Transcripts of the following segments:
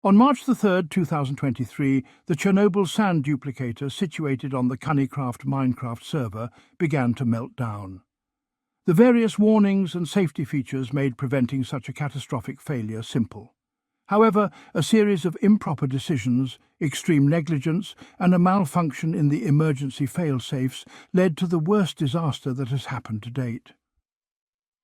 On March the 3rd, 2023, the Chernobyl sand duplicator situated on the Cunnycraft Minecraft server began to melt down. The various warnings and safety features made preventing such a catastrophic failure simple. However, a series of improper decisions, extreme negligence, and a malfunction in the emergency fail-safes led to the worst disaster that has happened to date.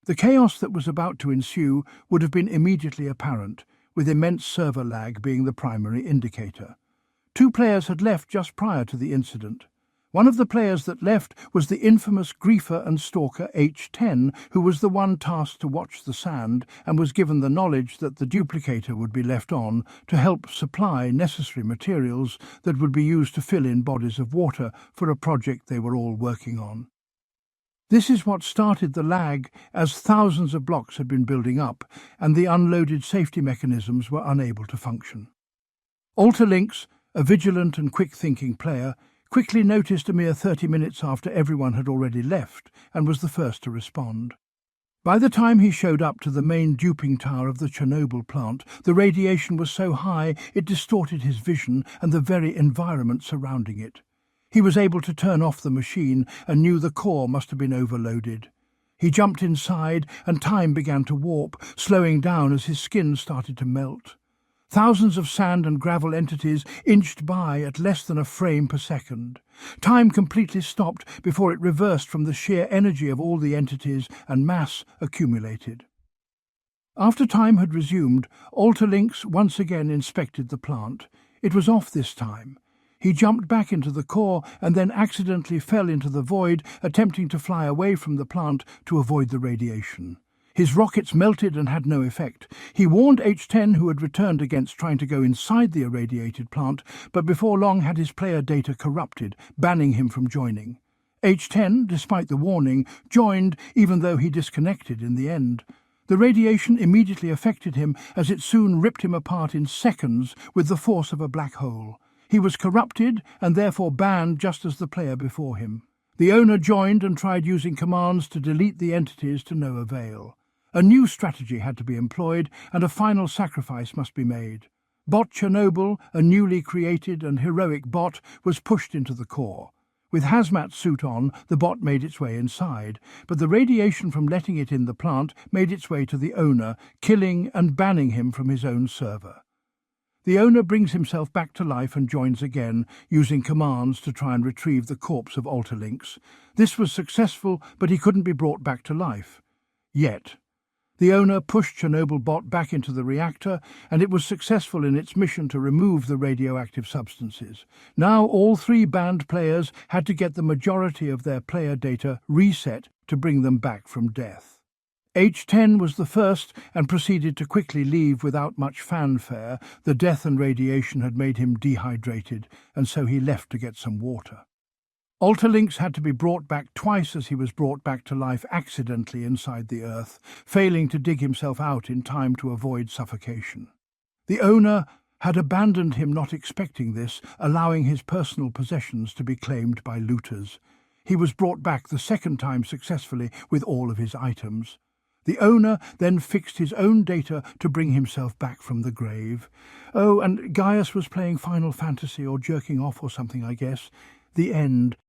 The chaos that was about to ensue would have been immediately apparent, with immense server lag being the primary indicator. 2 players had left just prior to the incident. One of the players that left was the infamous griefer and stalker H10, who was the one tasked to watch the sand and was given the knowledge that the duplicator would be left on to help supply necessary materials that would be used to fill in bodies of water for a project they were all working on. This is what started the lag, as thousands of blocks had been building up and the unloaded safety mechanisms were unable to function. AlterLynx, a vigilant and quick-thinking player, quickly noticed a mere 30 minutes after everyone had already left and was the first to respond. By the time he showed up to the main duping tower of the Chernobyl plant, the radiation was so high it distorted his vision and the very environment surrounding it. He was able to turn off the machine and knew the core must have been overloaded. He jumped inside and time began to warp, slowing down as his skin started to melt. Thousands of sand and gravel entities inched by at less than a frame per second. Time completely stopped before it reversed from the sheer energy of all the entities and mass accumulated. After time had resumed, AlterLynx once again inspected the plant. It was off this time. He jumped back into the core and then accidentally fell into the void, attempting to fly away from the plant to avoid the radiation. His rockets melted and had no effect. He warned H10, who had returned against trying to go inside the irradiated plant, but before long had his player data corrupted, banning him from joining. H10, despite the warning, joined even though he disconnected in the end. The radiation immediately affected him as it soon ripped him apart in seconds with the force of a black hole. He was corrupted and therefore banned just as the player before him. The owner joined and tried using commands to delete the entities to no avail. A new strategy had to be employed and a final sacrifice must be made. Bot Chernobyl, a newly created and heroic bot, was pushed into the core. With hazmat suit on, the bot made its way inside, but the radiation from letting it in the plant made its way to the owner, killing and banning him from his own server. The owner brings himself back to life and joins again, using commands to try and retrieve the corpse of AlterLynx. This was successful, but he couldn't be brought back to life. Yet. The owner pushed Chernobyl bot back into the reactor, and it was successful in its mission to remove the radioactive substances. Now all 3 banned players had to get the majority of their player data reset to bring them back from death. H10 was the first and proceeded to quickly leave without much fanfare. The death and radiation had made him dehydrated, and so he left to get some water. AlterLynx had to be brought back twice as he was brought back to life accidentally inside the earth, failing to dig himself out in time to avoid suffocation. The owner had abandoned him, not expecting this, allowing his personal possessions to be claimed by looters. He was brought back the second time successfully with all of his items. The owner then fixed his own data to bring himself back from the grave. Oh, and Gaius was playing Final Fantasy or jerking off or something, I guess. The end.